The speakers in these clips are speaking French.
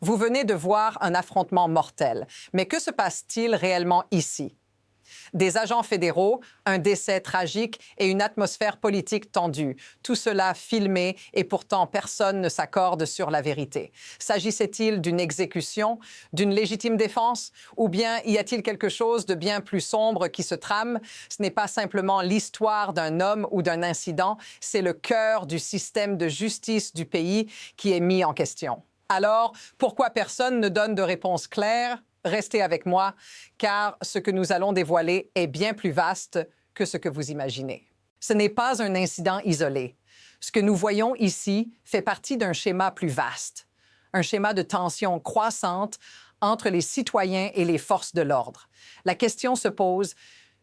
Vous venez de voir un affrontement mortel. Mais que se passe-t-il réellement ici? Des agents fédéraux, un décès tragique et une atmosphère politique tendue. Tout cela filmé et pourtant personne ne s'accorde sur la vérité. S'agissait-il d'une exécution, d'une légitime défense ou bien y a-t-il quelque chose de bien plus sombre qui se trame? Ce n'est pas simplement l'histoire d'un homme ou d'un incident, c'est le cœur du système de justice du pays qui est mis en question. Alors, pourquoi personne ne donne de réponse claire? Restez avec moi, car ce que nous allons dévoiler est bien plus vaste que ce que vous imaginez. Ce n'est pas un incident isolé. Ce que nous voyons ici fait partie d'un schéma plus vaste, un schéma de tension croissante entre les citoyens et les forces de l'ordre. La question se pose: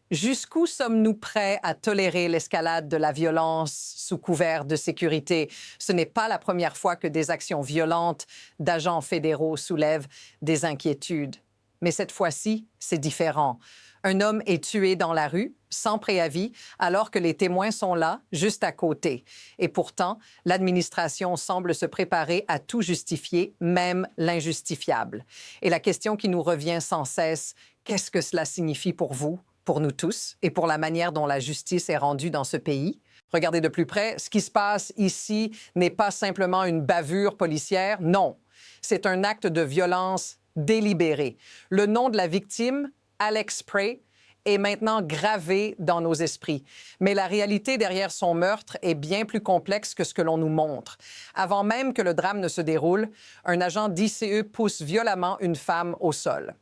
jusqu'où sommes-nous prêts à tolérer l'escalade de la violence sous couvert de sécurité? Ce n'est pas la première fois que des actions violentes d'agents fédéraux soulèvent des inquiétudes. Mais cette fois-ci, c'est différent. Un homme est tué dans la rue, sans préavis, alors que les témoins sont là, juste à côté. Et pourtant, l'administration semble se préparer à tout justifier, même l'injustifiable. Et la question qui nous revient sans cesse, qu'est-ce que cela signifie pour vous, pour nous tous, et pour la manière dont la justice est rendue dans ce pays? Regardez de plus près, ce qui se passe ici n'est pas simplement une bavure policière, non. C'est un acte de violence délibéré. Le nom de la victime, Alex Prey, est maintenant gravé dans nos esprits. Mais la réalité derrière son meurtre est bien plus complexe que ce que l'on nous montre. Avant même que le drame ne se déroule, un agent d'ICE pousse violemment une femme au sol.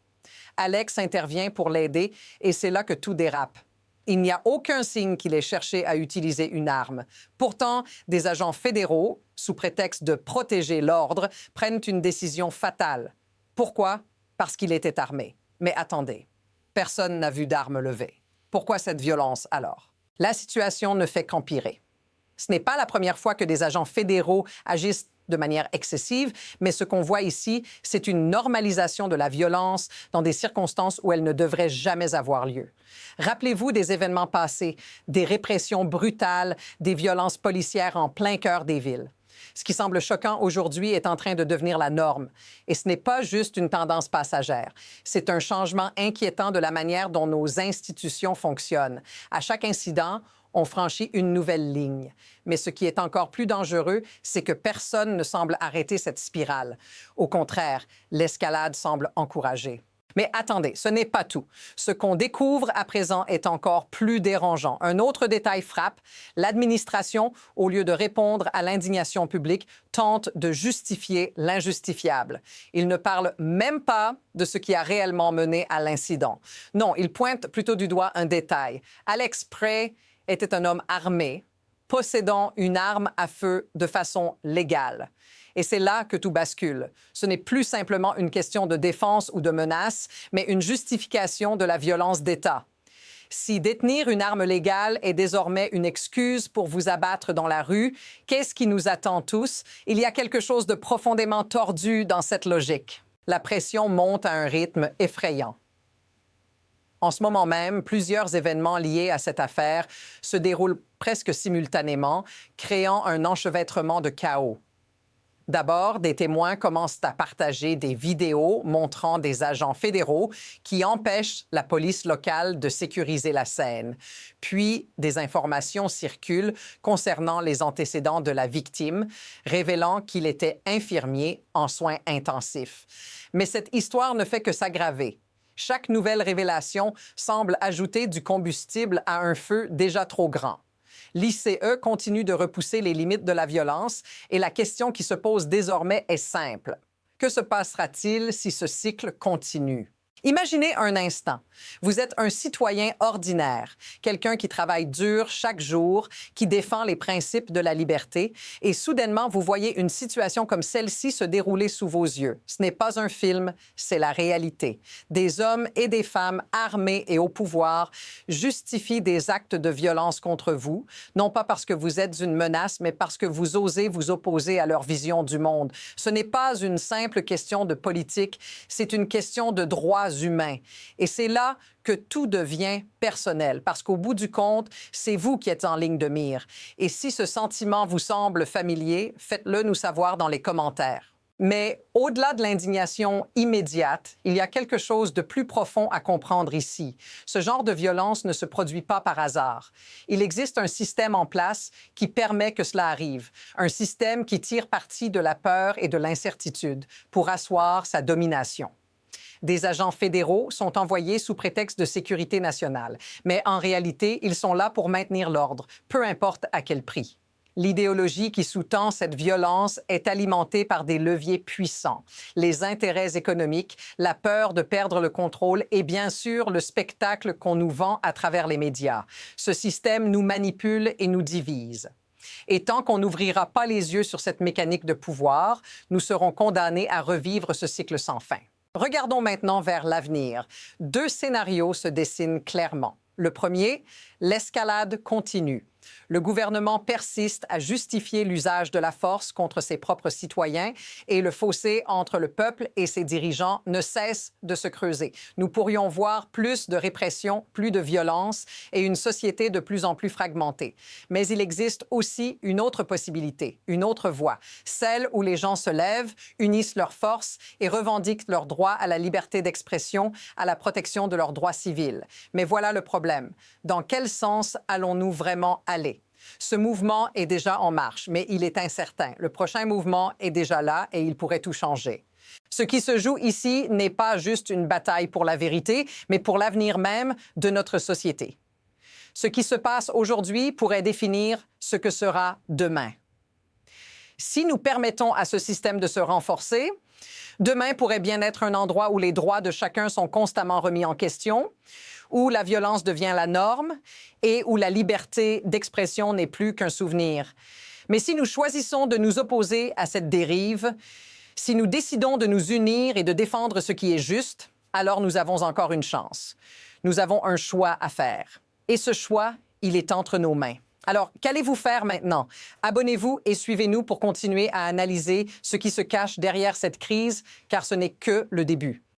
Alex intervient pour l'aider et c'est là que tout dérape. Il n'y a aucun signe qu'il ait cherché à utiliser une arme. Pourtant, des agents fédéraux, sous prétexte de protéger l'ordre, prennent une décision fatale. Pourquoi? Parce qu'il était armé. Mais attendez, personne n'a vu d'arme levée. Pourquoi cette violence alors? La situation ne fait qu'empirer. Ce n'est pas la première fois que des agents fédéraux agissent de manière excessive, mais ce qu'on voit ici, c'est une normalisation de la violence dans des circonstances où elle ne devrait jamais avoir lieu. Rappelez-vous des événements passés, des répressions brutales, des violences policières en plein cœur des villes. Ce qui semble choquant aujourd'hui est en train de devenir la norme. Et ce n'est pas juste une tendance passagère. C'est un changement inquiétant de la manière dont nos institutions fonctionnent. À chaque incident, on franchit une nouvelle ligne. Mais ce qui est encore plus dangereux, c'est que personne ne semble arrêter cette spirale. Au contraire, l'escalade semble encouragée. Mais attendez, ce n'est pas tout. Ce qu'on découvre à présent est encore plus dérangeant. Un autre détail frappe. L'administration, au lieu de répondre à l'indignation publique, tente de justifier l'injustifiable. Il ne parle même pas de ce qui a réellement mené à l'incident. Non, il pointe plutôt du doigt un détail. Alex Prey était un homme armé, possédant une arme à feu de façon légale. Et c'est là que tout bascule. Ce n'est plus simplement une question de défense ou de menace, mais une justification de la violence d'État. Si détenir une arme légale est désormais une excuse pour vous abattre dans la rue, qu'est-ce qui nous attend tous? Il y a quelque chose de profondément tordu dans cette logique. La pression monte à un rythme effrayant. En ce moment même, plusieurs événements liés à cette affaire se déroulent presque simultanément, créant un enchevêtrement de chaos. D'abord, des témoins commencent à partager des vidéos montrant des agents fédéraux qui empêchent la police locale de sécuriser la scène. Puis, des informations circulent concernant les antécédents de la victime, révélant qu'il était infirmier en soins intensifs. Mais cette histoire ne fait que s'aggraver. Chaque nouvelle révélation semble ajouter du combustible à un feu déjà trop grand. L'ICE continue de repousser les limites de la violence et la question qui se pose désormais est simple. Que se passera-t-il si ce cycle continue? Imaginez un instant, vous êtes un citoyen ordinaire, quelqu'un qui travaille dur chaque jour, qui défend les principes de la liberté, et soudainement vous voyez une situation comme celle-ci se dérouler sous vos yeux. Ce n'est pas un film, c'est la réalité. Des hommes et des femmes armés et au pouvoir justifient des actes de violence contre vous, non pas parce que vous êtes une menace, mais parce que vous osez vous opposer à leur vision du monde. Ce n'est pas une simple question de politique, c'est une question de droits humains. Et c'est là que tout devient personnel, parce qu'au bout du compte, c'est vous qui êtes en ligne de mire. Et si ce sentiment vous semble familier, faites-le nous savoir dans les commentaires. Mais au-delà de l'indignation immédiate, il y a quelque chose de plus profond à comprendre ici. Ce genre de violence ne se produit pas par hasard. Il existe un système en place qui permet que cela arrive, un système qui tire parti de la peur et de l'incertitude pour asseoir sa domination. Des agents fédéraux sont envoyés sous prétexte de sécurité nationale, mais en réalité, ils sont là pour maintenir l'ordre, peu importe à quel prix. L'idéologie qui sous-tend cette violence est alimentée par des leviers puissants, les intérêts économiques, la peur de perdre le contrôle et bien sûr le spectacle qu'on nous vend à travers les médias. Ce système nous manipule et nous divise. Et tant qu'on n'ouvrira pas les yeux sur cette mécanique de pouvoir, nous serons condamnés à revivre ce cycle sans fin. Regardons maintenant vers l'avenir. 2 scénarios se dessinent clairement. Le premier, l'escalade continue. Le gouvernement persiste à justifier l'usage de la force contre ses propres citoyens et le fossé entre le peuple et ses dirigeants ne cesse de se creuser. Nous pourrions voir plus de répression, plus de violence et une société de plus en plus fragmentée. Mais il existe aussi une autre possibilité, une autre voie, celle où les gens se lèvent, unissent leurs forces et revendiquent leur droit à la liberté d'expression, à la protection de leurs droits civils. Mais voilà le problème. Dans quel sens allons-nous vraiment aller? Ce mouvement est déjà en marche, mais il est incertain. Le prochain mouvement est déjà là et il pourrait tout changer. Ce qui se joue ici n'est pas juste une bataille pour la vérité, mais pour l'avenir même de notre société. Ce qui se passe aujourd'hui pourrait définir ce que sera demain. Si nous permettons à ce système de se renforcer, demain pourrait bien être un endroit où les droits de chacun sont constamment remis en question, où la violence devient la norme et où la liberté d'expression n'est plus qu'un souvenir. Mais si nous choisissons de nous opposer à cette dérive, si nous décidons de nous unir et de défendre ce qui est juste, alors nous avons encore une chance. Nous avons un choix à faire. Et ce choix, il est entre nos mains. Alors, qu'allez-vous faire maintenant? Abonnez-vous et suivez-nous pour continuer à analyser ce qui se cache derrière cette crise, car ce n'est que le début.